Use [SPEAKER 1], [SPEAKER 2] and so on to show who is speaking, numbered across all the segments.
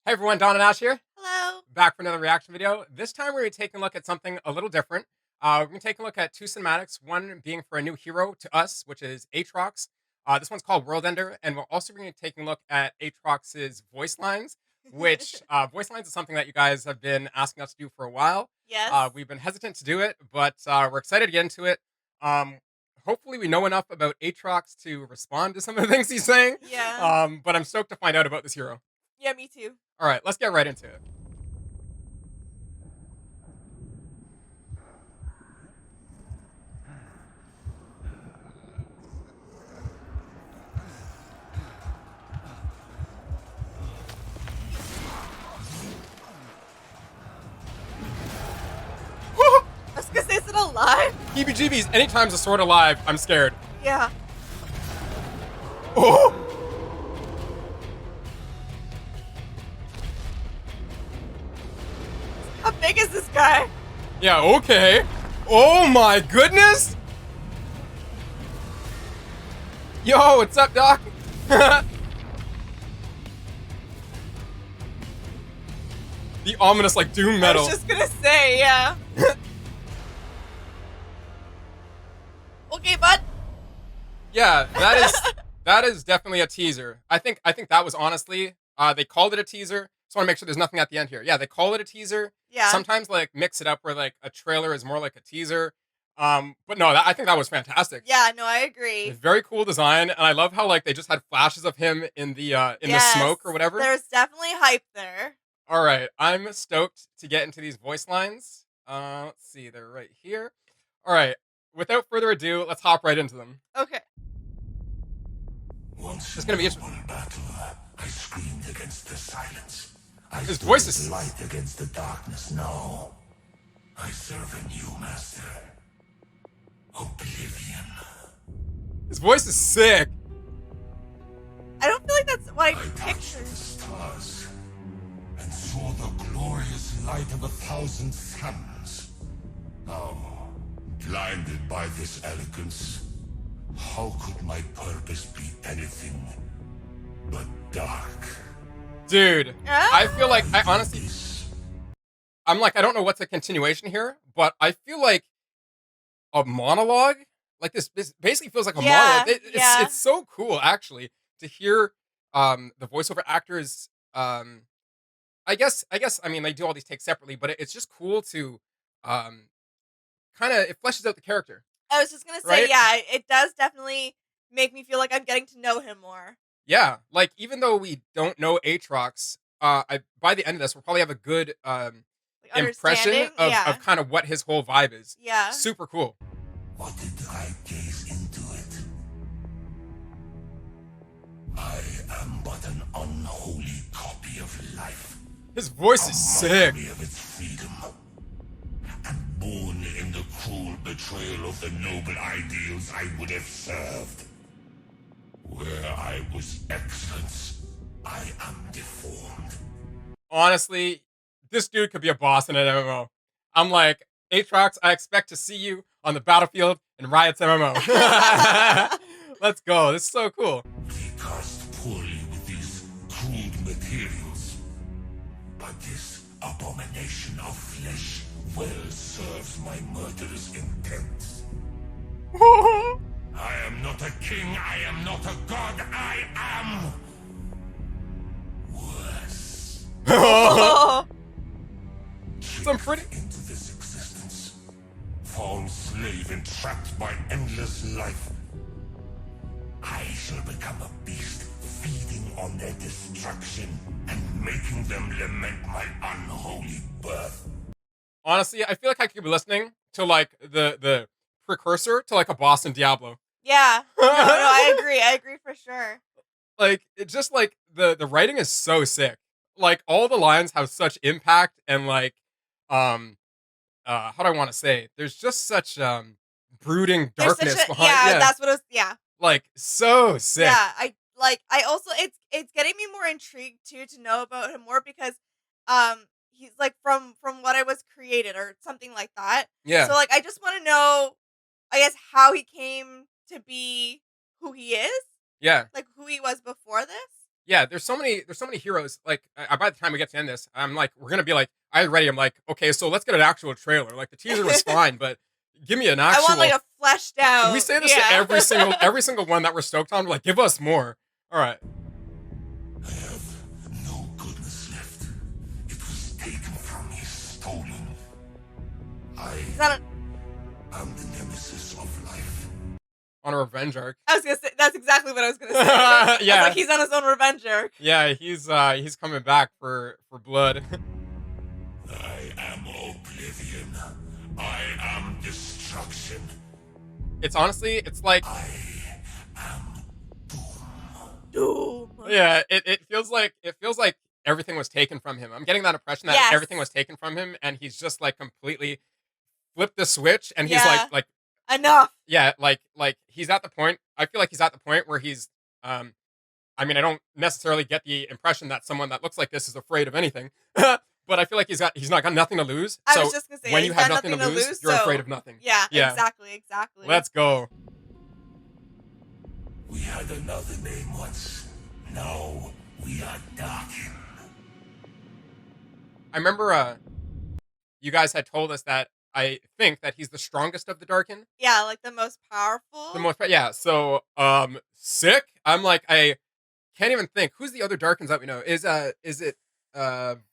[SPEAKER 1] Hey everyone, Don and Ash here,
[SPEAKER 2] Hello.
[SPEAKER 1] back for another reaction video. This time we're going to take a look at something a little different. We're going to take a look at two cinematics, one being for a new hero to us, which is Aatrox. This one's called World Ender, and we're also going to take a look at Aatrox's voice lines, which voice lines is something that you guys have been asking us to do for a while.
[SPEAKER 2] Yes.
[SPEAKER 1] We've been hesitant to do it, but we're excited to get into it. Um, Hopefully we know enough about Aatrox to respond to some of the things he's saying,
[SPEAKER 2] Yeah.
[SPEAKER 1] but I'm stoked to find out about this hero.
[SPEAKER 2] Yeah, me too.
[SPEAKER 1] All right, let's get right into it.
[SPEAKER 2] I was gonna say, is it alive?
[SPEAKER 1] heebie-jeebies, anytime's a sword alive, I'm scared.
[SPEAKER 2] Yeah.
[SPEAKER 1] Oh!
[SPEAKER 2] How big is this guy?
[SPEAKER 1] Yeah, okay. Oh my goodness! Yo, what's up, Doc? The ominous, like, doom
[SPEAKER 2] I
[SPEAKER 1] metal.
[SPEAKER 2] was just gonna say, yeah. Okay, bud.
[SPEAKER 1] Yeah, that is definitely a teaser. I think that was honestly, they called it a teaser. Just want to make sure there's nothing at the end here. Yeah, they call it a teaser.
[SPEAKER 2] Yeah.
[SPEAKER 1] Sometimes like mix it up where like a trailer is more like a teaser. But no, I think that was fantastic.
[SPEAKER 2] Yeah, no, I agree.
[SPEAKER 1] Very cool design, and I love how like they just had flashes of him in the smoke or whatever.
[SPEAKER 2] There's definitely hype there.
[SPEAKER 1] All right, I'm stoked to get into these voice lines. Let's see, they're right here. All right, without further ado, let's hop right into them.
[SPEAKER 2] Okay.
[SPEAKER 1] It's gonna be interesting.
[SPEAKER 3] Battle, I screamed against the silence.
[SPEAKER 1] His voice is
[SPEAKER 3] light against the darkness. Now, I serve a new master. Oblivion.
[SPEAKER 1] His voice is sick.
[SPEAKER 2] I don't feel like that's what I
[SPEAKER 3] touched
[SPEAKER 2] pictured.
[SPEAKER 3] the stars and saw the glorious light of 1,000 suns. Now, blinded by this elegance, how could my purpose be anything but dark?
[SPEAKER 1] Dude, I feel like I honestly,
[SPEAKER 3] This
[SPEAKER 1] I'm like, I don't know what's a continuation here, but I feel like a monologue, like this basically feels like a
[SPEAKER 2] Yeah,
[SPEAKER 1] monologue.
[SPEAKER 2] yeah.
[SPEAKER 1] It's so cool actually to hear the voiceover actors. I mean they do all these takes separately, but it's just cool to kind of it fleshes out the character,
[SPEAKER 2] I was just gonna say,
[SPEAKER 1] right?
[SPEAKER 2] yeah, it does definitely make me feel like I'm getting to know him more.
[SPEAKER 1] Yeah, like even though we don't know Aatrox, by the end of this we'll probably have a good
[SPEAKER 2] Like
[SPEAKER 1] impression
[SPEAKER 2] understanding.
[SPEAKER 1] of,
[SPEAKER 2] Yeah.
[SPEAKER 1] of kind of what his whole vibe is.
[SPEAKER 2] Yeah.
[SPEAKER 1] Super cool.
[SPEAKER 3] What did I gaze into it? I am but an unholy copy of life.
[SPEAKER 1] His voice is sick.
[SPEAKER 3] Mockery of its freedom. And born in the cruel betrayal of the noble ideals I would have served. Where I was excellence, I am deformed.
[SPEAKER 1] Honestly, this dude could be a boss in an MMO. I'm like, Aatrox, I expect to see you on the battlefield in Riot's MMO. Let's go. This is so cool.
[SPEAKER 3] We cast poorly with these crude materials. But this abomination of flesh well serves my murderous intent. I am not a king, I am not a god, I am worse.
[SPEAKER 2] Oh.
[SPEAKER 1] Some pretty.
[SPEAKER 3] Into this existence. Fallen slave entrapped by endless life. I shall become a beast, feeding on their destruction and making them lament my unholy birth.
[SPEAKER 1] Honestly, I feel like I could be listening to like the precursor to like a boss in Diablo.
[SPEAKER 2] Yeah. No, I agree. I agree for sure.
[SPEAKER 1] Like it just like the writing is so sick. Like all the lines have such impact and like how do I want to say? There's just such brooding
[SPEAKER 2] There's
[SPEAKER 1] darkness
[SPEAKER 2] such a
[SPEAKER 1] behind.
[SPEAKER 2] yeah,
[SPEAKER 1] Yeah,
[SPEAKER 2] that's what it was. Yeah.
[SPEAKER 1] like so sick.
[SPEAKER 2] Yeah. I also it's getting me more intrigued too to know about him more because he's like from what I was created or something like that.
[SPEAKER 1] Yeah.
[SPEAKER 2] So like I just want to know I guess how he came to be who he is,
[SPEAKER 1] Yeah.
[SPEAKER 2] like who he was before this.
[SPEAKER 1] Yeah, there's so many heroes. Like, by the time we get to end this, I'm like, we're gonna be like, I ready. I'm like, okay, so let's get an actual trailer. Like the teaser was fine, but give me an
[SPEAKER 2] I want like
[SPEAKER 1] actual.
[SPEAKER 2] a fleshed
[SPEAKER 1] We
[SPEAKER 2] out.
[SPEAKER 1] say this to
[SPEAKER 2] Yeah.
[SPEAKER 1] every single one that we're stoked on. We're like, give us more. All right.
[SPEAKER 3] I have no goodness left. It was taken from me, stolen. I
[SPEAKER 2] Is that
[SPEAKER 3] am the nemesis of life.
[SPEAKER 1] On a revenge arc.
[SPEAKER 2] I was gonna say that's exactly what I was gonna say.
[SPEAKER 1] Yeah.
[SPEAKER 2] I was like he's on his own revenge arc.
[SPEAKER 1] Yeah, he's coming back for blood.
[SPEAKER 3] I am oblivion. I am destruction.
[SPEAKER 1] It's honestly, it's like,
[SPEAKER 3] I am
[SPEAKER 2] Doom.
[SPEAKER 1] yeah, it feels like everything was taken from him. I'm getting that impression that
[SPEAKER 2] Yes.
[SPEAKER 1] everything was taken from him, and he's just like completely flipped the switch, and he's
[SPEAKER 2] Yeah.
[SPEAKER 1] like
[SPEAKER 2] Enough.
[SPEAKER 1] yeah, like he's at the point. I feel like he's at the point where he's I mean, I don't necessarily get the impression that someone that looks like this is afraid of anything, but I feel like he's not got nothing to lose.
[SPEAKER 2] I
[SPEAKER 1] So
[SPEAKER 2] was just gonna say
[SPEAKER 1] when
[SPEAKER 2] he's
[SPEAKER 1] you have
[SPEAKER 2] got
[SPEAKER 1] nothing to lose, you're
[SPEAKER 2] so-
[SPEAKER 1] afraid of nothing.
[SPEAKER 2] Yeah,
[SPEAKER 1] Yeah.
[SPEAKER 2] exactly.
[SPEAKER 1] Let's go.
[SPEAKER 3] We had another name once. Now we are Darkin.
[SPEAKER 1] I remember you guys had told us that I think that he's the strongest of the Darkin.
[SPEAKER 2] Yeah, like the most powerful.
[SPEAKER 1] The most, yeah. So, sick. I'm like, I can't even think. Who's the other Darkins that we know? Is it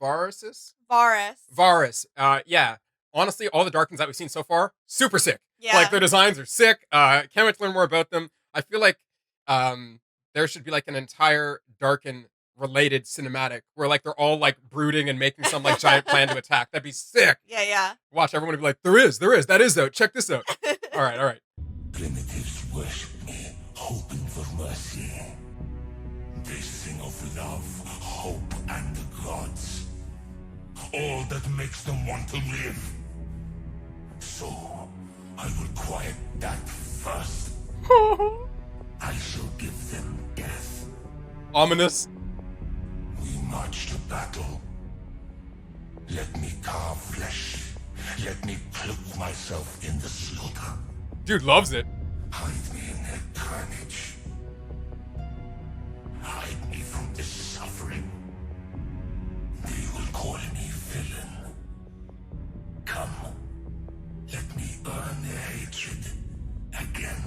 [SPEAKER 1] Varus?
[SPEAKER 2] Varus.
[SPEAKER 1] Yeah. Honestly, all the Darkins that we've seen so far, super sick.
[SPEAKER 2] Yeah.
[SPEAKER 1] Like their designs are sick. Can't wait to learn more about them. I feel like there should be like an entire Darkin related cinematic where like they're all like brooding and making some like giant plan to attack. That'd be sick.
[SPEAKER 2] Yeah.
[SPEAKER 1] Watch everyone would be like, there is, that is out. Check this out. All right.
[SPEAKER 3] Primitives worship me, hoping for mercy. They sing of love, hope, and the gods. All that makes them want to live. So, I will quiet that first. I shall give them death.
[SPEAKER 1] Ominous.
[SPEAKER 3] We march to battle. Let me carve flesh. Let me cloak myself in the slaughter.
[SPEAKER 1] Dude loves it.
[SPEAKER 3] Hide me in their carnage. Hide me from this suffering. They will call me villain. Come, let me earn their hatred again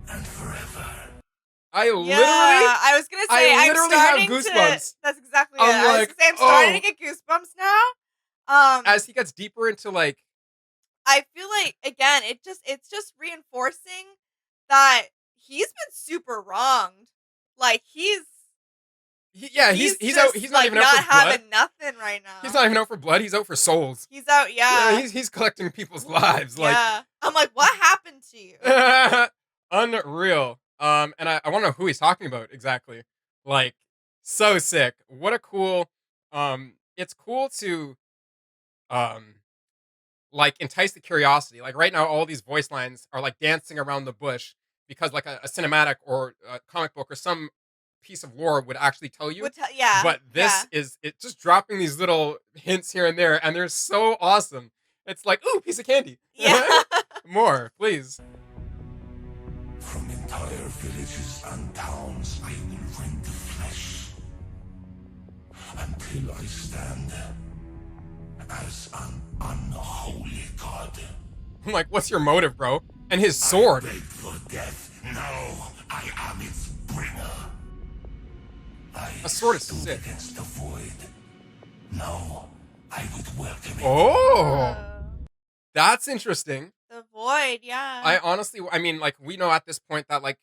[SPEAKER 3] and forever.
[SPEAKER 1] I literally,
[SPEAKER 2] I was gonna say
[SPEAKER 1] I
[SPEAKER 2] I'm
[SPEAKER 1] literally have
[SPEAKER 2] starting
[SPEAKER 1] goosebumps.
[SPEAKER 2] That's exactly
[SPEAKER 1] I'm
[SPEAKER 2] it. I was
[SPEAKER 1] like,
[SPEAKER 2] gonna say I'm starting
[SPEAKER 1] oh.
[SPEAKER 2] to get goosebumps now.
[SPEAKER 1] as he gets deeper into like,
[SPEAKER 2] I feel like again, it's just reinforcing that he's been super wronged. Like he's
[SPEAKER 1] he's out.
[SPEAKER 2] just,
[SPEAKER 1] He's not
[SPEAKER 2] like,
[SPEAKER 1] even out
[SPEAKER 2] not
[SPEAKER 1] for blood.
[SPEAKER 2] having nothing right now.
[SPEAKER 1] He's not even out for blood. He's out for souls.
[SPEAKER 2] He's out. Yeah.
[SPEAKER 1] He's collecting people's lives. Like,
[SPEAKER 2] yeah. I'm like, what happened to you?
[SPEAKER 1] unreal. And I want to know who he's talking about exactly. Like, so sick. What a cool. It's cool to, like entice the curiosity. Like right now, all these voice lines are like dancing around the bush because like a cinematic or a comic book or some piece of lore would actually tell you.
[SPEAKER 2] Yeah.
[SPEAKER 1] But this is it just dropping these little hints here and there, and they're so awesome. It's like, ooh, piece of candy.
[SPEAKER 2] Yeah.
[SPEAKER 1] More, please.
[SPEAKER 3] From entire villages and towns, I will rend the flesh until I stand as an unholy god.
[SPEAKER 1] I'm like, what's your motive, bro? And his sword.
[SPEAKER 3] I begged for death. Now I am its bringer. I
[SPEAKER 1] A sword is
[SPEAKER 3] stood
[SPEAKER 1] sick.
[SPEAKER 3] against the void. Now I would welcome it.
[SPEAKER 1] Oh, that's interesting.
[SPEAKER 2] The void. Yeah.
[SPEAKER 1] I honestly, I mean, like, we know at this point that, like,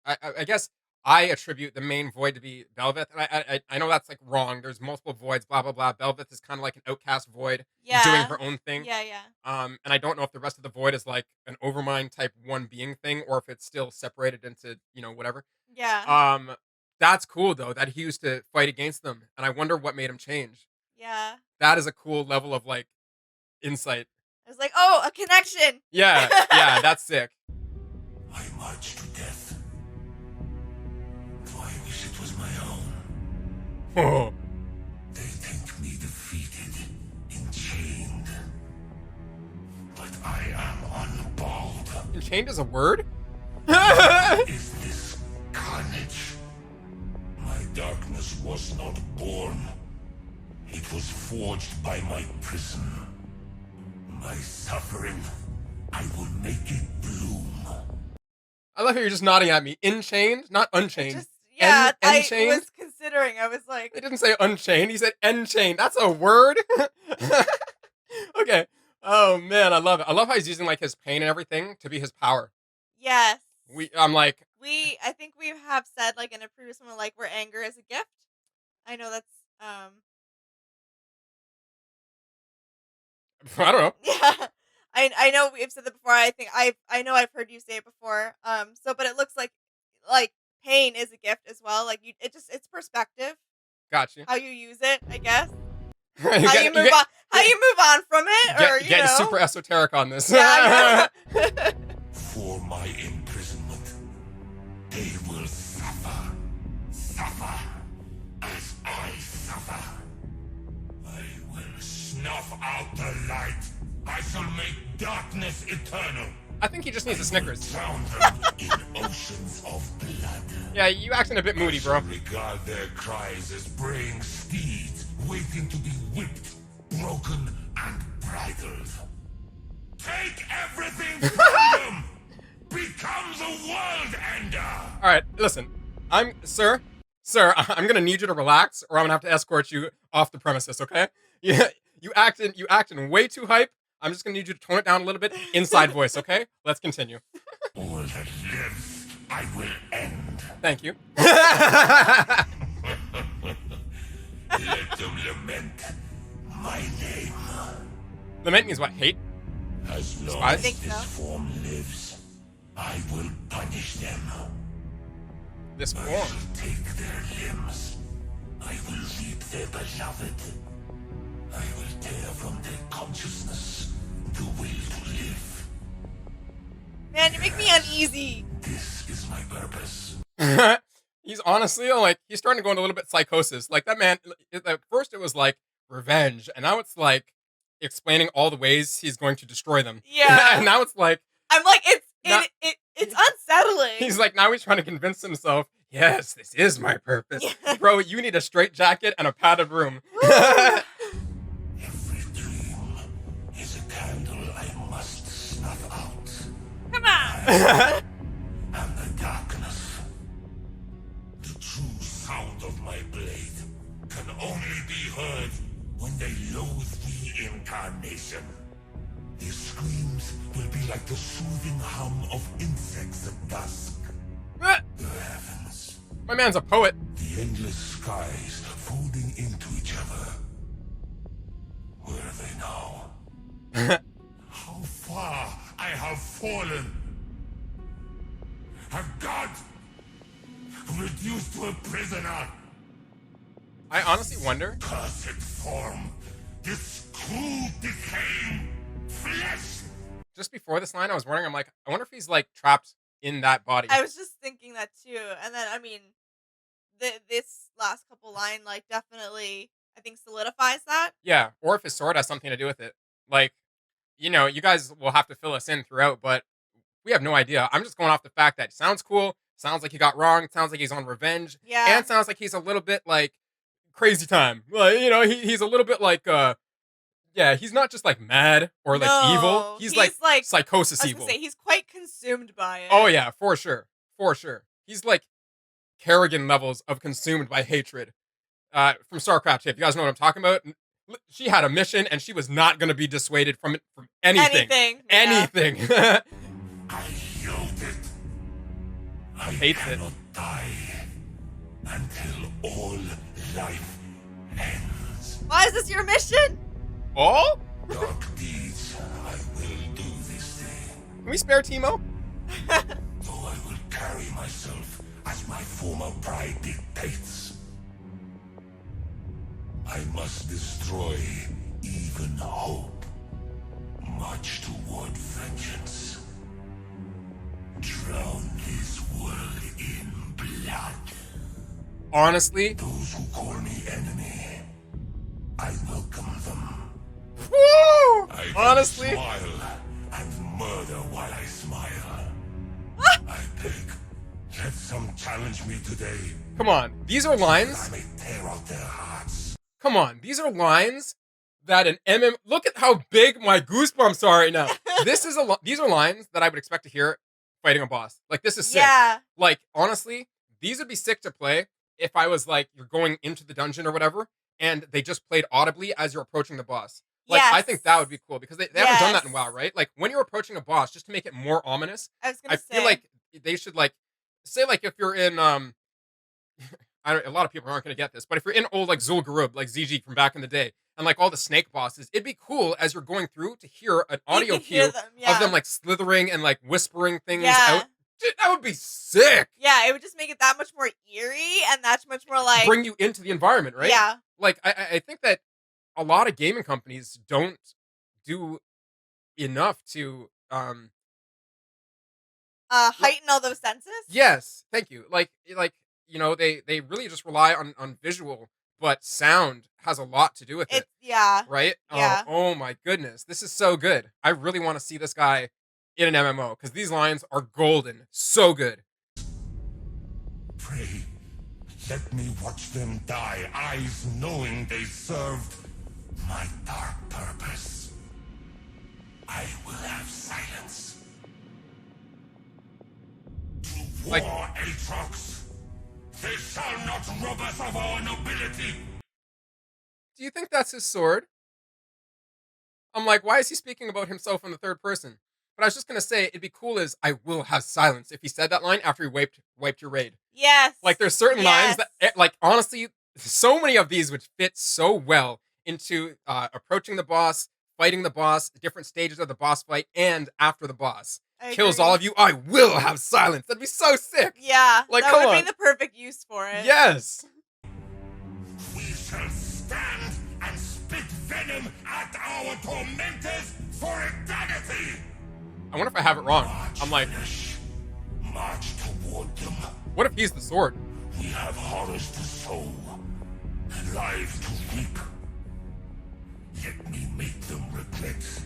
[SPEAKER 1] I guess I attribute the main void to be Belveth, and I know that's like wrong. There's multiple voids, blah blah blah. Belveth is kind of like an outcast void,
[SPEAKER 2] yeah.
[SPEAKER 1] doing her own thing.
[SPEAKER 2] Yeah.
[SPEAKER 1] And I don't know if the rest of the void is like an Overmind type one being thing, or if it's still separated into whatever.
[SPEAKER 2] Yeah.
[SPEAKER 1] That's cool though that he used to fight against them, and I wonder what made him change.
[SPEAKER 2] Yeah.
[SPEAKER 1] That is a cool level of like insight.
[SPEAKER 2] I was like, oh, a connection.
[SPEAKER 1] Yeah, that's sick.
[SPEAKER 3] I march to death. Though I wish it was my own.
[SPEAKER 1] Oh,
[SPEAKER 3] They think me defeated, enchained. But I am unbowed.
[SPEAKER 1] Enchained is a word?
[SPEAKER 3] Is this carnage? My dark was not born. It was forged by my prison. My suffering, I will make it bloom.
[SPEAKER 1] I love how you're just nodding at me. Enchained, not unchained.
[SPEAKER 2] Just yeah, I
[SPEAKER 1] Enchained?
[SPEAKER 2] was considering. I was like,
[SPEAKER 1] He didn't say unchained. He said enchained. That's a word. Okay. Oh man, I love it. I love how he's using like his pain and everything to be his power.
[SPEAKER 2] yes.
[SPEAKER 1] I'm like,
[SPEAKER 2] I think we have said like in a previous one, like where anger is a gift. I know that's
[SPEAKER 1] I don't know.
[SPEAKER 2] yeah. I know we've said that before. I know I've heard you say it before. So but it looks like pain is a gift as well. Like it's perspective,
[SPEAKER 1] Got you.
[SPEAKER 2] how you use it, I guess.
[SPEAKER 1] You
[SPEAKER 2] How
[SPEAKER 1] get-
[SPEAKER 2] you move on how you move on from it, or you
[SPEAKER 1] getting
[SPEAKER 2] know.
[SPEAKER 1] super esoteric on this.
[SPEAKER 2] Yeah,
[SPEAKER 3] For my imprisonment, they will suffer. Suffer as I suffer. I will snuff out the light. I shall make darkness eternal.
[SPEAKER 1] I think he just needs a Snickers.
[SPEAKER 3] Drown them in oceans of blood.
[SPEAKER 1] Yeah, you acting a bit moody, bro.
[SPEAKER 3] Regard their cries as braying steeds waiting to be whipped, broken, and bridled. Take everything from them! Become the world ender!
[SPEAKER 1] All right, listen. Sir, I'm gonna need you to relax, or I'm gonna have to escort you off the premises. Okay? Yeah, you acting way too hype. I'm just gonna need you to tone it down a little bit. Inside voice, okay? Let's continue.
[SPEAKER 3] All that lives, I will end.
[SPEAKER 1] Thank you.
[SPEAKER 3] Let them lament my name.
[SPEAKER 1] Lament means what? Hate?
[SPEAKER 3] As long
[SPEAKER 1] I
[SPEAKER 3] as
[SPEAKER 2] think
[SPEAKER 3] this
[SPEAKER 2] so.
[SPEAKER 3] form lives, I will punish them.
[SPEAKER 1] This
[SPEAKER 3] I
[SPEAKER 1] form.
[SPEAKER 3] shall take their limbs. I will reap their beloved. I will tear from their consciousness the will to live.
[SPEAKER 2] Man, you make me uneasy.
[SPEAKER 3] This is my purpose.
[SPEAKER 1] He's honestly like he's starting to go into a little bit psychosis. Like that man. At first, it was like revenge, and now it's like explaining all the ways he's going to destroy them.
[SPEAKER 2] Yeah.
[SPEAKER 1] And now it's like
[SPEAKER 2] I'm like
[SPEAKER 1] Not-
[SPEAKER 2] it's unsettling.
[SPEAKER 1] he's like now he's trying to convince himself. Yes, this is my purpose,
[SPEAKER 2] Yeah.
[SPEAKER 1] bro. You need a straight jacket and a padded room.
[SPEAKER 3] Every dream is a candle I must snuff out.
[SPEAKER 2] Come on.
[SPEAKER 3] And the darkness. The true sound of my blade can only be heard when they loathe the incarnation. Their screams will be like the soothing hum of insects at dusk. The heavens,
[SPEAKER 1] My man's a poet.
[SPEAKER 3] the endless skies folding into each other. Where are they now? How far I have fallen! Have God reduced to a prisoner?
[SPEAKER 1] I honestly wonder.
[SPEAKER 3] Cursed form, this crude decaying flesh!
[SPEAKER 1] Just before this line, I was wondering. I'm like, I wonder if he's like trapped in that body.
[SPEAKER 2] I was just thinking that too, and then I mean, this last couple line like definitely I think solidifies that.
[SPEAKER 1] Yeah, or if his sword has something to do with it. Like, you guys will have to fill us in throughout, but we have no idea. I'm just going off the fact that it sounds cool, sounds like he got wrong, sounds like he's on revenge,
[SPEAKER 2] Yeah.
[SPEAKER 1] and sounds like he's a little bit like crazy time. Like, he's a little bit like, yeah, he's not just like mad or like
[SPEAKER 2] No,
[SPEAKER 1] evil. He's like psychosis
[SPEAKER 2] I was
[SPEAKER 1] evil.
[SPEAKER 2] gonna say he's quite consumed by it.
[SPEAKER 1] Oh yeah, for sure, for sure. He's like Kerrigan levels of consumed by hatred. From StarCraft, if you guys know what I'm talking about, she had a mission and she was not going to be dissuaded from it from anything.
[SPEAKER 2] Yeah.
[SPEAKER 1] Anything.
[SPEAKER 3] I yield it. I
[SPEAKER 1] Hates it.
[SPEAKER 3] cannot die until all life ends.
[SPEAKER 2] Why is this your mission?
[SPEAKER 1] Oh?
[SPEAKER 3] Dark deeds I will do this day,
[SPEAKER 1] Can we spare Timo?
[SPEAKER 3] though I will carry myself as my former pride dictates. I must destroy even hope, march toward vengeance, drown this world in blood.
[SPEAKER 1] Honestly,
[SPEAKER 3] Those who call me enemy, I welcome them.
[SPEAKER 1] woo!
[SPEAKER 3] I can
[SPEAKER 1] Honestly,
[SPEAKER 3] smile and murder while I smile. I beg, Let some challenge me today.
[SPEAKER 1] Come on, these are
[SPEAKER 3] I
[SPEAKER 1] lines.
[SPEAKER 3] may tear out their hearts.
[SPEAKER 1] Come on, these are lines that an MM. Look at how big my goosebumps are right now. These are lines that I would expect to hear fighting a boss. Like, this is sick.
[SPEAKER 2] Yeah.
[SPEAKER 1] Like, honestly, these would be sick to play if I was like, you're going into the dungeon or whatever, and they just played audibly as you're approaching the boss. Like, I think that would be cool because they haven't done that in WoW, right? Like, when you're approaching a boss, just to make it more ominous,
[SPEAKER 2] I was
[SPEAKER 1] I
[SPEAKER 2] gonna
[SPEAKER 1] feel
[SPEAKER 2] say.
[SPEAKER 1] like they should like say like if you're in a lot of people aren't going to get this, but if you're in old like Zul'Gurub, like ZG from back in the day, and like all the snake bosses, it'd be cool as you're going through to hear an audio cue of them like slithering and like whispering things out. Dude, that would be sick.
[SPEAKER 2] Yeah, it would just make it that much more eerie and that much more like
[SPEAKER 1] bring you into the environment, right?
[SPEAKER 2] Yeah.
[SPEAKER 1] Like I think that a lot of gaming companies don't do enough to
[SPEAKER 2] heighten all those senses.
[SPEAKER 1] Yes, thank you. Like you know, they really just rely on visual, but sound has a lot to do with it.
[SPEAKER 2] Yeah.
[SPEAKER 1] Right?
[SPEAKER 2] Yeah.
[SPEAKER 1] Oh my goodness. This is so good. I really want to see this guy in an MMO because these lines are golden. So good.
[SPEAKER 3] Pray, let me watch them die, eyes knowing they served my dark purpose. I will have silence. To war,
[SPEAKER 1] Like,
[SPEAKER 3] Aatrox! They shall not rob us of our nobility!
[SPEAKER 1] do you think that's his sword? I'm like, why is he speaking about himself in the third person? But I was just gonna say, it'd be cool as I will have silence if he said that line after he wiped your raid.
[SPEAKER 2] Yes.
[SPEAKER 1] Like, there's certain lines that, like, honestly, so many of these would fit so well into approaching the boss, fighting the boss, different stages of the boss fight, and after the boss kills all of you. I will have silence. That'd be so sick.
[SPEAKER 2] Yeah,
[SPEAKER 1] like,
[SPEAKER 2] that
[SPEAKER 1] come
[SPEAKER 2] would
[SPEAKER 1] on.
[SPEAKER 2] be the perfect use for it.
[SPEAKER 1] Yes.
[SPEAKER 3] We shall stand and spit venom at our tormentors for eternity!
[SPEAKER 1] I wonder if I have it wrong. I'm like,
[SPEAKER 3] march toward them.
[SPEAKER 1] What if he's the sword?
[SPEAKER 3] We have horrors to sow and lives to reap. Let me make them regret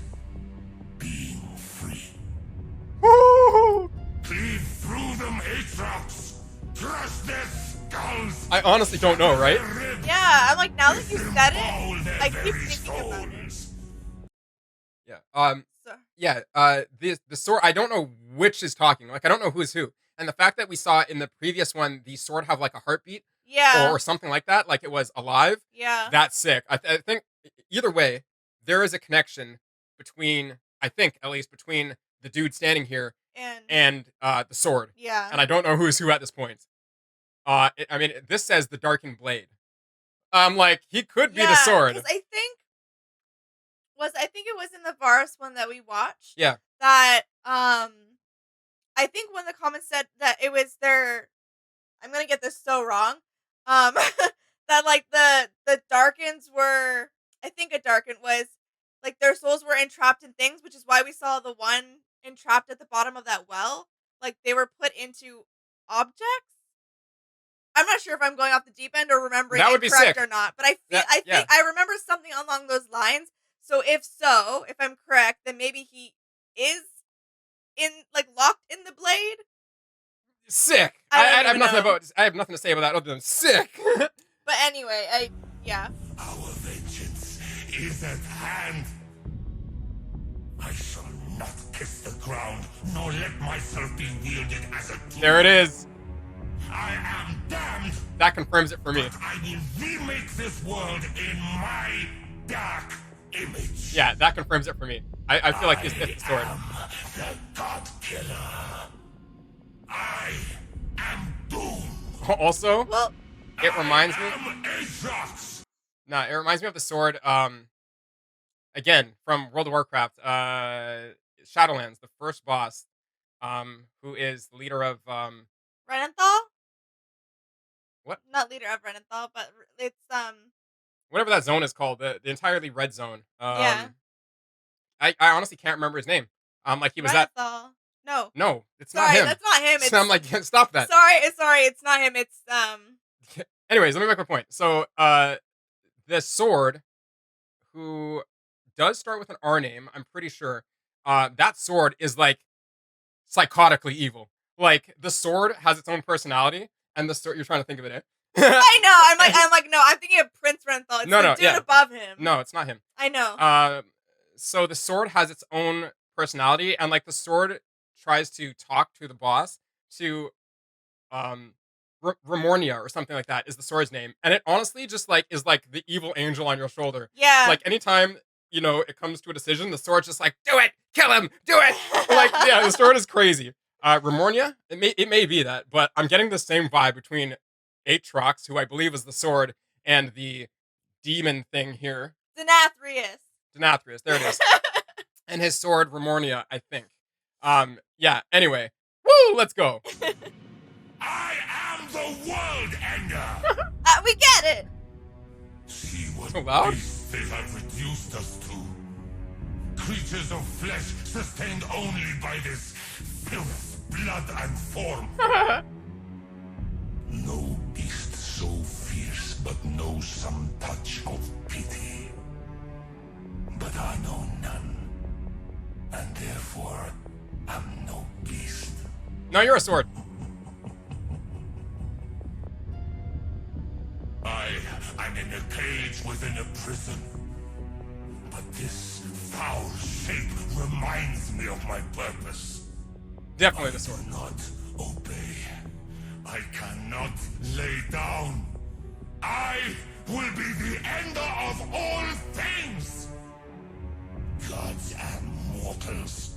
[SPEAKER 3] being free.
[SPEAKER 1] Woo!
[SPEAKER 3] Cleave through them, Aatrox! Crush their skulls!
[SPEAKER 1] I honestly don't know, right?
[SPEAKER 2] Yeah, I'm like, now that you said it, I keep thinking about it.
[SPEAKER 1] Yeah. The sword. I don't know which is talking. Like, I don't know who's who. And the fact that we saw in the previous one the sword have like a heartbeat, or something like that, like it was alive.
[SPEAKER 2] Yeah.
[SPEAKER 1] That's sick. I think either way, there is a connection between. I think at least between the dude standing here and the sword.
[SPEAKER 2] Yeah.
[SPEAKER 1] And I don't know who's who at this point. I mean, this says the Darkin blade. I'm like, he could be the sword.
[SPEAKER 2] Because I think it was in the Varus one that we watched.
[SPEAKER 1] Yeah.
[SPEAKER 2] That I think one of the comments said that it was their. I'm gonna get this so wrong. That like the Darkins were. I think a Darkin was like their souls were entrapped in things, which is why we saw the one entrapped at the bottom of that well. Like they were put into objects. I'm not sure if I'm going off the deep end or remembering
[SPEAKER 1] that would be
[SPEAKER 2] correct
[SPEAKER 1] sick.
[SPEAKER 2] or not, but I think I remember something along those lines. So if I'm correct, then maybe he is locked in the blade.
[SPEAKER 1] Sick. I have nothing to say about that other than sick.
[SPEAKER 2] But anyway,
[SPEAKER 3] Our vengeance is at hand. I shall not kiss the ground, nor let myself be wielded as a tool.
[SPEAKER 1] There it is.
[SPEAKER 3] I am damned.
[SPEAKER 1] That confirms it for me.
[SPEAKER 3] But I will remake this world in my dark image.
[SPEAKER 1] Yeah, that confirms it for me. I feel like he's the sword.
[SPEAKER 3] I am the God Killer. I am doomed.
[SPEAKER 1] Also, it reminds me.
[SPEAKER 3] Aatrox.
[SPEAKER 1] Nah, it reminds me of the sword. Again from World of Warcraft. Shadowlands, the first boss. Who is the leader of
[SPEAKER 2] Renenthal?
[SPEAKER 1] What?
[SPEAKER 2] Not leader of Renenthal, but it's
[SPEAKER 1] whatever that zone is called, the entirely red zone.
[SPEAKER 2] Yeah.
[SPEAKER 1] I honestly can't remember his name. Like he was
[SPEAKER 2] Renenthal. No,
[SPEAKER 1] it's not him.
[SPEAKER 2] That's not him. It's,
[SPEAKER 1] I'm like, stop that.
[SPEAKER 2] Sorry, it's not him. It's
[SPEAKER 1] Anyways, let me make my point. So, the sword, who does start with an R name, I'm pretty sure. That sword is like psychotically evil. Like the sword has its own personality, and the sword you're trying to think of it.
[SPEAKER 2] I know. I'm like, no. I'm thinking of Prince Renthal. It's
[SPEAKER 1] No,
[SPEAKER 2] the
[SPEAKER 1] no,
[SPEAKER 2] dude
[SPEAKER 1] yeah,
[SPEAKER 2] above him.
[SPEAKER 1] no, it's not him.
[SPEAKER 2] I know.
[SPEAKER 1] So the sword has its own personality, and like the sword tries to talk to the boss to um Remornia or something like that is the sword's name, and it honestly just like is like the evil angel on your shoulder.
[SPEAKER 2] Yeah.
[SPEAKER 1] Like anytime it comes to a decision, the sword's just like, do it, kill him, do it. Like yeah, the sword is crazy. Remornia, it may be that, but I'm getting the same vibe between Aatrox, who I believe is the sword, and the demon thing here,
[SPEAKER 2] Denathrius.
[SPEAKER 1] Denathrius. There it is, and his sword Remornia, I think. Yeah. Anyway, woo, let's go.
[SPEAKER 3] I am the world ender!
[SPEAKER 2] We get it.
[SPEAKER 3] See what
[SPEAKER 1] So loud?
[SPEAKER 3] beasts they have reduced us to. Creatures of flesh sustained only by this filth, blood, and form. No beast so fierce but knows some touch of pity. But I know none, and therefore am no beast.
[SPEAKER 1] No, you're a sword.
[SPEAKER 3] I'm in a cage within a prison. But this foul shape reminds me of my purpose.
[SPEAKER 1] Definitely the sword.
[SPEAKER 3] I cannot obey. I cannot lay down. I will be the ender of all things. Gods and mortals,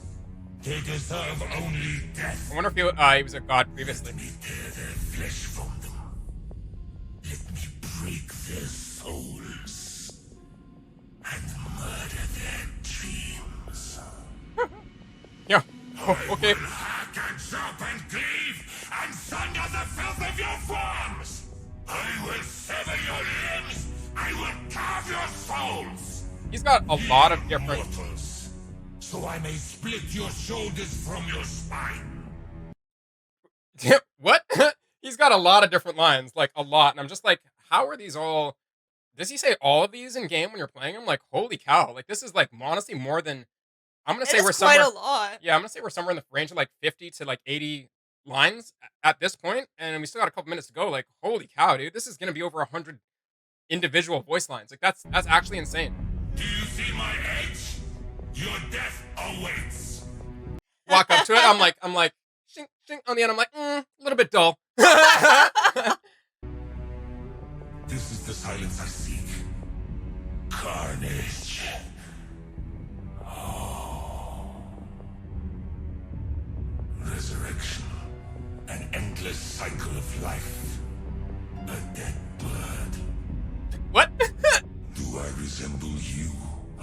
[SPEAKER 3] they deserve only death.
[SPEAKER 1] I wonder if he was a god previously.
[SPEAKER 3] Let me tear their flesh from them. Let me break their souls and murder their dreams.
[SPEAKER 1] Yeah. Oh, okay.
[SPEAKER 3] I will hack and chop and cleave and sunder the filth of your forms. I will sever your limbs. I will carve your souls.
[SPEAKER 1] He's got a lot of different.
[SPEAKER 3] Mortals, so I may split your shoulders from your spine.
[SPEAKER 1] What? He's got a lot of different lines, like a lot, and I'm just like, how are these all? Does he say all of these in game when you're playing him? Like, holy cow! Like this is like honestly more than I'm gonna say
[SPEAKER 2] It
[SPEAKER 1] we're
[SPEAKER 2] is quite
[SPEAKER 1] somewhere.
[SPEAKER 2] a lot.
[SPEAKER 1] Yeah, I'm gonna say we're somewhere in the range of like 50 to like 80 lines at this point, and we still got a couple minutes to go. Like, holy cow, dude, this is gonna be over 100 individual voice lines. Like, that's actually insane.
[SPEAKER 3] Do you see my edge? Your death awaits.
[SPEAKER 1] Walk up to it, I'm like, shink, shink. On the end, I'm like, a little bit dull.
[SPEAKER 3] This is the silence I seek. Carnage. Oh. Resurrection. An endless cycle of life. A dead bird.
[SPEAKER 1] What?
[SPEAKER 3] Do I resemble you,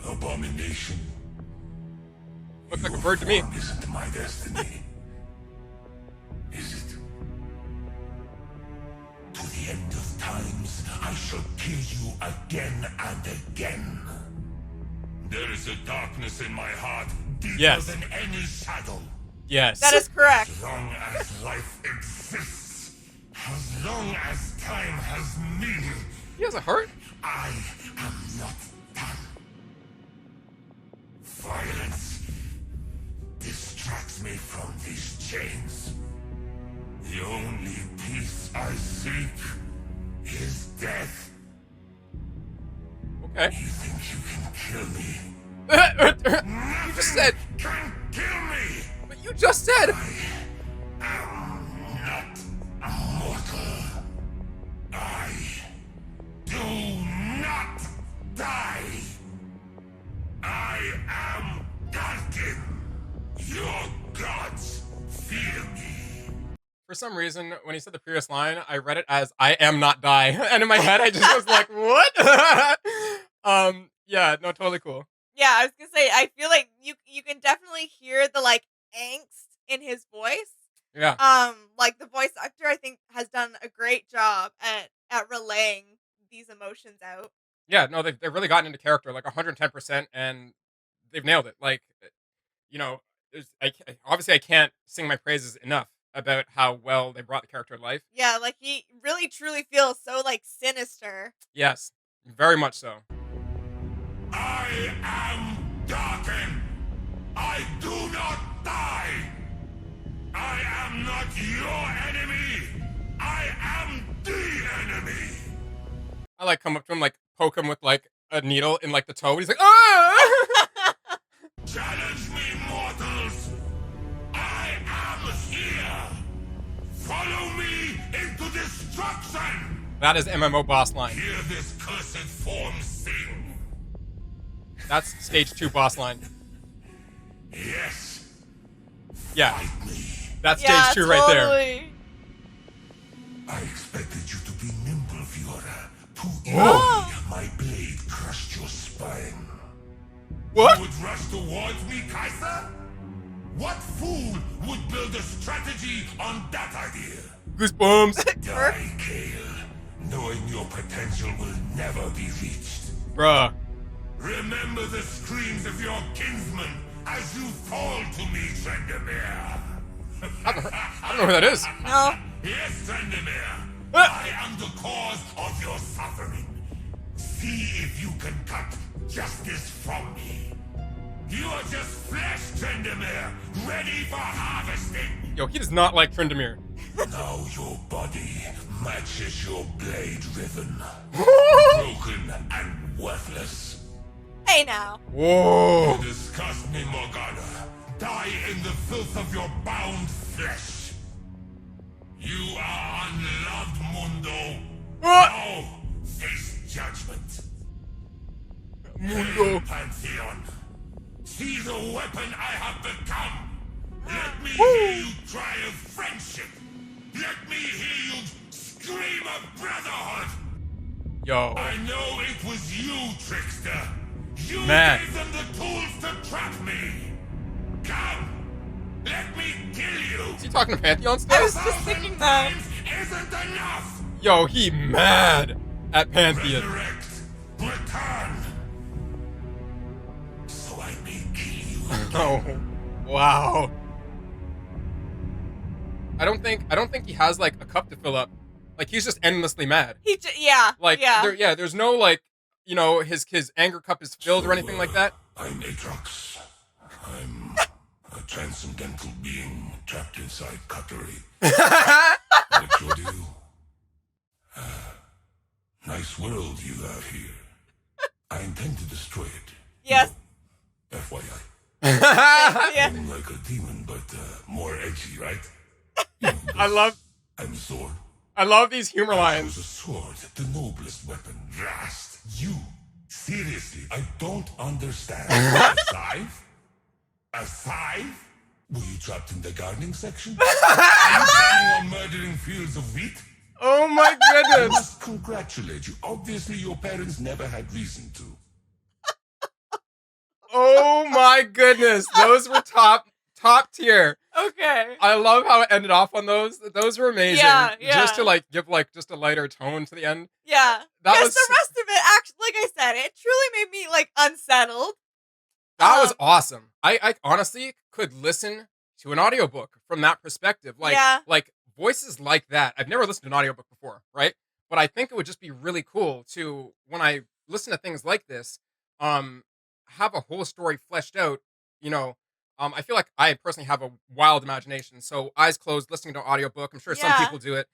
[SPEAKER 3] abomination?
[SPEAKER 1] Looks like a
[SPEAKER 3] Your
[SPEAKER 1] bird to me.
[SPEAKER 3] form isn't my destiny. Is it? To the end of times, I shall kill you again and again. There is a darkness in my heart deeper
[SPEAKER 1] Yes.
[SPEAKER 3] than any shadow.
[SPEAKER 1] Yes.
[SPEAKER 2] That is correct.
[SPEAKER 3] As long as life exists, as long as time has meaning,
[SPEAKER 1] He has a heart.
[SPEAKER 3] I am not done. Violence distracts me from these chains. The only peace I seek is death.
[SPEAKER 1] Okay.
[SPEAKER 3] You think you can kill me?
[SPEAKER 1] You just said.
[SPEAKER 3] Can kill me!
[SPEAKER 1] But you just said.
[SPEAKER 3] I'm not mortal. I do not die. I am Darkin. Your gods fear me.
[SPEAKER 1] For some reason, when he said the previous line, I read it as "I am not die," and in my head, I just was like, "What?" Yeah, no, totally cool.
[SPEAKER 2] Yeah, I was gonna say, I feel like you can definitely hear the like angst in his voice.
[SPEAKER 1] Yeah,
[SPEAKER 2] Like the voice actor, I think, has done a great job at relaying these emotions out.
[SPEAKER 1] yeah, no, they've really gotten into character, like 110%, and they've nailed it. Like, obviously I can't sing my praises enough about how well they brought the character to life.
[SPEAKER 2] Yeah, like he really truly feels so like sinister.
[SPEAKER 1] Yes, very much so.
[SPEAKER 3] I am Darkin. I do not die. I am not your enemy! I am the enemy!
[SPEAKER 1] I like come up to him, like poke him with like a needle in like the toe, and he's like, ah!
[SPEAKER 3] Challenge me, mortals! I am here! Follow me into destruction!
[SPEAKER 1] That is MMO boss line.
[SPEAKER 3] Hear this cursed form sing!
[SPEAKER 1] That's stage 2 boss line.
[SPEAKER 3] Yes!
[SPEAKER 1] Yeah,
[SPEAKER 3] Fight me!
[SPEAKER 1] that's
[SPEAKER 2] Yeah,
[SPEAKER 1] stage 2 right there.
[SPEAKER 2] totally.
[SPEAKER 3] I expected you to be nimble, Fiora. Too
[SPEAKER 1] Oh.
[SPEAKER 3] easily, my blade crushed your spine.
[SPEAKER 1] What?
[SPEAKER 3] You would rush towards me, Kaiser? What fool would build a strategy on that idea?
[SPEAKER 1] Goosebumps.
[SPEAKER 3] Die, Kale. Knowing your potential will never be reached.
[SPEAKER 1] Bruh.
[SPEAKER 3] Remember the screams of your kinsmen as you fall to me, Trendemir.
[SPEAKER 1] I don't know who that is.
[SPEAKER 2] No.
[SPEAKER 3] Yes, Trendemir.
[SPEAKER 1] Ah.
[SPEAKER 3] I am the cause of your suffering. See if you can cut justice from me. You are just flesh, Trendemir, ready for harvesting.
[SPEAKER 1] Yo, he does not like Tryndamere.
[SPEAKER 3] Now your body matches your blade riven, broken and worthless.
[SPEAKER 2] Hey now.
[SPEAKER 1] Whoa.
[SPEAKER 3] You disgust me, Morgana. Die in the filth of your bound flesh. You are unloved, Mundo.
[SPEAKER 1] Ah.
[SPEAKER 3] Now face judgment.
[SPEAKER 1] Mundo.
[SPEAKER 3] Pantheon, see the weapon I have become. Let me hear you cry of friendship. Let me hear you scream of brotherhood.
[SPEAKER 1] Yo.
[SPEAKER 3] I know it was you, trickster. You
[SPEAKER 1] Man.
[SPEAKER 3] gave them the tools to trap me. Come, let me kill you.
[SPEAKER 1] Is he talking to Pantheon
[SPEAKER 2] I
[SPEAKER 1] still?
[SPEAKER 2] was just thinking that.
[SPEAKER 3] Times isn't enough.
[SPEAKER 1] Yo, he mad at Pantheon.
[SPEAKER 3] Resurrect, return, so I may kill you.
[SPEAKER 1] Oh, wow. I don't think he has like a cup to fill up. Like he's just endlessly mad.
[SPEAKER 2] Yeah.
[SPEAKER 1] Like
[SPEAKER 2] yeah.
[SPEAKER 1] there's no like, you know, his anger cup is filled or anything like that.
[SPEAKER 3] I'm Aatrox. I'm a transcendental being trapped inside cutlery. What should you? Nice world you have here. I intend to destroy it.
[SPEAKER 2] Yes.
[SPEAKER 3] FYI.
[SPEAKER 2] Yeah.
[SPEAKER 3] I'm like a demon, but more edgy, right? You know,
[SPEAKER 1] I love
[SPEAKER 3] I'm a sword.
[SPEAKER 1] these humor
[SPEAKER 3] I chose
[SPEAKER 1] lines.
[SPEAKER 3] a sword, the noblest weapon. Rast. You. Seriously, I don't understand. A scythe? A scythe? Were you trapped in the gardening section? Are you planning on murdering fields of wheat?
[SPEAKER 1] Oh my
[SPEAKER 3] I
[SPEAKER 1] goodness.
[SPEAKER 3] must congratulate you. Obviously, your parents never had reason to.
[SPEAKER 1] Oh my goodness. Those were top tier.
[SPEAKER 2] Okay.
[SPEAKER 1] I love how it ended off on those. Those were amazing.
[SPEAKER 2] Yeah, yeah.
[SPEAKER 1] Just to like give like just a lighter tone to the end.
[SPEAKER 2] Yeah.
[SPEAKER 1] That
[SPEAKER 2] Yes,
[SPEAKER 1] was
[SPEAKER 2] the rest of it actually, like I said, it truly made me like unsettled.
[SPEAKER 1] that was
[SPEAKER 2] Um,
[SPEAKER 1] awesome. I honestly could listen to an audiobook from that perspective. Like
[SPEAKER 2] Yeah.
[SPEAKER 1] like voices like that. I've never listened to an audiobook before, right? But I think it would just be really cool to when I listen to things like this, have a whole story fleshed out, you know. I feel like I personally have a wild imagination. So eyes closed, listening to an audiobook. I'm sure some
[SPEAKER 2] Yeah.
[SPEAKER 1] people do it.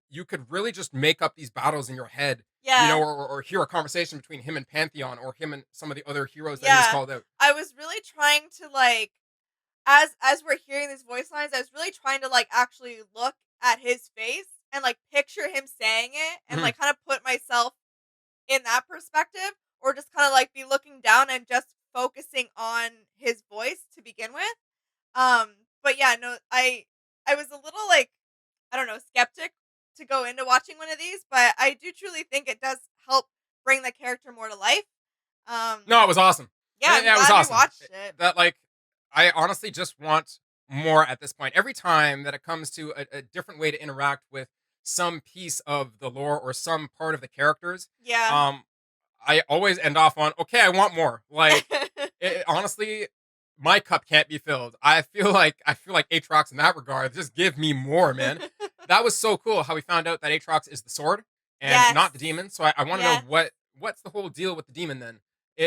[SPEAKER 1] You could really just make up these battles in your head,
[SPEAKER 2] Yeah.
[SPEAKER 1] you know, or hear a conversation between him and Pantheon or him and some of the other heroes that he was
[SPEAKER 2] Yeah.
[SPEAKER 1] called out.
[SPEAKER 2] I was really trying to like as we're hearing these voice lines, I was really trying to like actually look at his face and like picture him saying it and
[SPEAKER 1] Mhm.
[SPEAKER 2] like kind of put myself in that perspective or just kind of like be looking down and just focusing on his voice to begin with. But yeah, no, I was a little like I don't know, skeptic to go into watching one of these, but I do truly think it does help bring the character more to life.
[SPEAKER 1] No, it was awesome.
[SPEAKER 2] Yeah, I'm
[SPEAKER 1] Yeah, it was
[SPEAKER 2] glad we
[SPEAKER 1] awesome.
[SPEAKER 2] watched it.
[SPEAKER 1] That like I honestly just want more at this point. Every time that it comes to a different way to interact with some piece of the lore or some part of the characters,
[SPEAKER 2] Yeah.
[SPEAKER 1] I always end off on, okay, I want more. Like honestly, my cup can't be filled. I feel like Aatrox in that regard. Just give me more, man. That was so cool how we found out that Aatrox is the sword and not the
[SPEAKER 2] Yes.
[SPEAKER 1] demon. So I want to
[SPEAKER 2] Yeah.
[SPEAKER 1] know what's the whole deal with the demon then.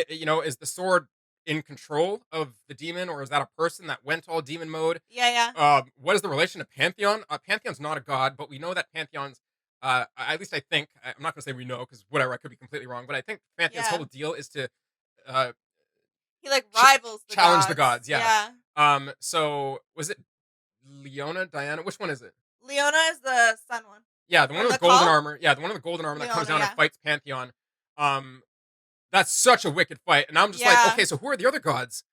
[SPEAKER 1] You know, is the sword in control of the demon, or is that a person that went all demon mode?
[SPEAKER 2] Yeah.
[SPEAKER 1] What is the relation to Pantheon? Pantheon's not a god, but we know that Pantheon's, at least I think, I'm not going to say we know because whatever, I could be completely wrong, but I think Pantheon's
[SPEAKER 2] Yeah.
[SPEAKER 1] whole deal is to uh,
[SPEAKER 2] He like rivals the
[SPEAKER 1] challenge the
[SPEAKER 2] gods.
[SPEAKER 1] gods. Yeah. So was it Leona, Diana? Which one is it?
[SPEAKER 2] Leona is the sun one.
[SPEAKER 1] Yeah, the one
[SPEAKER 2] From
[SPEAKER 1] with
[SPEAKER 2] the
[SPEAKER 1] golden
[SPEAKER 2] call?
[SPEAKER 1] armor. Yeah, the one with the golden armor that comes
[SPEAKER 2] Leona,
[SPEAKER 1] down and
[SPEAKER 2] yeah.
[SPEAKER 1] fights Pantheon. Um, that's such a wicked fight, and I'm just like,
[SPEAKER 2] Yeah.
[SPEAKER 1] okay, so who are the other gods?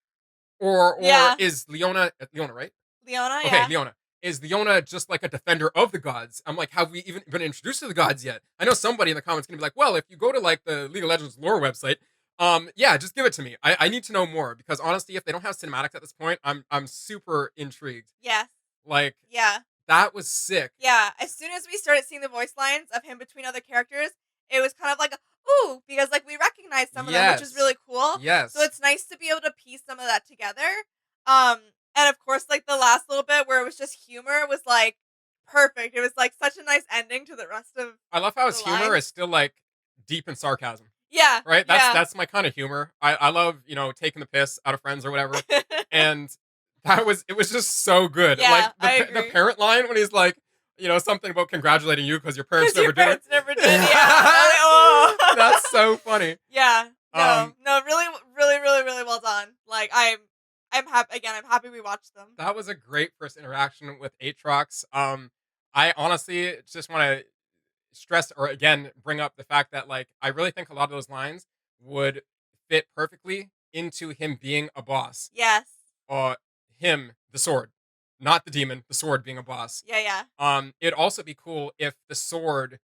[SPEAKER 1] Or
[SPEAKER 2] Yeah.
[SPEAKER 1] is Leona right?
[SPEAKER 2] Leona,
[SPEAKER 1] Okay,
[SPEAKER 2] yeah.
[SPEAKER 1] Leona. Is Leona just like a defender of the gods? I'm like, have we even been introduced to the gods yet? I know somebody in the comments gonna be like, well, if you go to like the League of Legends lore website, yeah, just give it to me. I need to know more because honestly, if they don't have cinematics at this point, I'm super intrigued.
[SPEAKER 2] Yes.
[SPEAKER 1] Like,
[SPEAKER 2] Yeah.
[SPEAKER 1] that was sick.
[SPEAKER 2] Yeah. As soon as we started seeing the voice lines of him between other characters, it was kind of like, ooh, because like we recognized some of them, which is really cool.
[SPEAKER 1] Yes.
[SPEAKER 2] So it's nice to be able to piece some of that together. And of course, like the last little bit where it was just humor was like perfect. It was like such a nice ending to the rest of.
[SPEAKER 1] I love how his
[SPEAKER 2] the
[SPEAKER 1] humor
[SPEAKER 2] lines.
[SPEAKER 1] is still like deep in sarcasm.
[SPEAKER 2] Yeah.
[SPEAKER 1] Right?
[SPEAKER 2] Yeah.
[SPEAKER 1] That's my kind of humor. I love, taking the piss out of friends or whatever. And it was just so good.
[SPEAKER 2] Yeah,
[SPEAKER 1] like the parent line when he's like, something about congratulating you because your parents never did it.
[SPEAKER 2] Never did. Yeah. Oh.
[SPEAKER 1] That's so funny.
[SPEAKER 2] Yeah. No, really, really, really, really well done. Like I'm happy again. I'm happy we watched them.
[SPEAKER 1] That was a great first interaction with Aatrox. I honestly just want to stress or again bring up the fact that like I really think a lot of those lines would fit perfectly into him being a boss.
[SPEAKER 2] Yes.
[SPEAKER 1] Him, the sword, not the demon, the sword being a boss.
[SPEAKER 2] Yeah.
[SPEAKER 1] It'd also be cool if the sword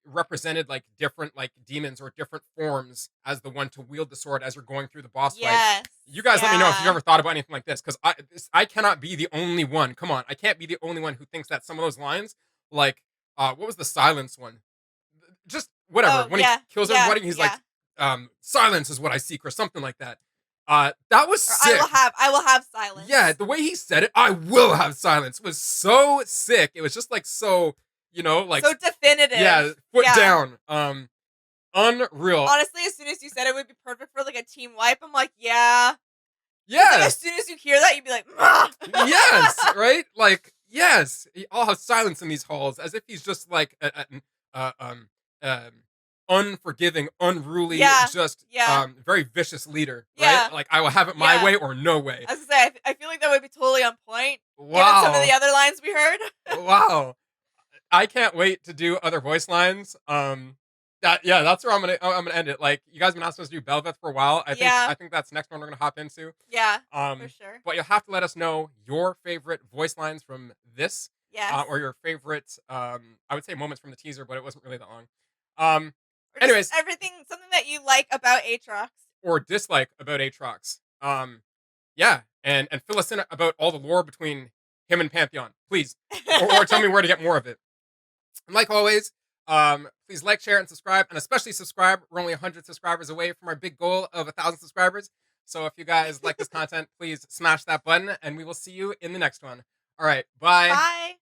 [SPEAKER 1] represented like different like demons or different forms as the one to wield the sword as you're going through the boss fight. You guys let me know if you've ever thought about anything like this, because I cannot be the only one. Come on, I can't be the only one who thinks that some of those lines, like what was the silence one? Just whatever. When he kills everybody, he's like, silence is what I seek, or something like that. That was sick.
[SPEAKER 2] I will have silence.
[SPEAKER 1] Yeah, the way he said it, I will have silence, was so sick. It was just like so, like
[SPEAKER 2] so definitive.
[SPEAKER 1] Yeah, foot down. Unreal.
[SPEAKER 2] Honestly, as soon as you said it would be perfect for like a team wipe, I'm like, yeah.
[SPEAKER 1] Yeah.
[SPEAKER 2] Like, as soon as you hear that, you'd be like,
[SPEAKER 1] yes, right? Like, yes. I'll have silence in these halls, as if he's just like unforgiving, unruly, very vicious leader, right?
[SPEAKER 2] Yeah.
[SPEAKER 1] Like, I will have it my way or no way.
[SPEAKER 2] I was gonna say, I feel like that would be totally on point.
[SPEAKER 1] Wow.
[SPEAKER 2] Given some of the other lines we heard.
[SPEAKER 1] Wow. I can't wait to do other voice lines. That's where I'm gonna end it. Like, you guys have been asking us to do Belveth for a while. I think that's next one we're gonna hop into.
[SPEAKER 2] Yeah. For sure.
[SPEAKER 1] But you'll have to let us know your favorite voice lines from this.
[SPEAKER 2] Yes.
[SPEAKER 1] Or your favorite I would say moments from the teaser, but it wasn't really that long. Anyways,
[SPEAKER 2] something that you like about Aatrox.
[SPEAKER 1] Or dislike about Aatrox. Yeah. And fill us in about all the lore between him and Pantheon, please. or tell me where to get more of it. And like always, please like, share, and subscribe, and especially subscribe. We're only 100 subscribers away from our big goal of 1,000 subscribers. So if you guys like this content, please smash that button, and we will see you in the next one. All right, bye.
[SPEAKER 2] Bye.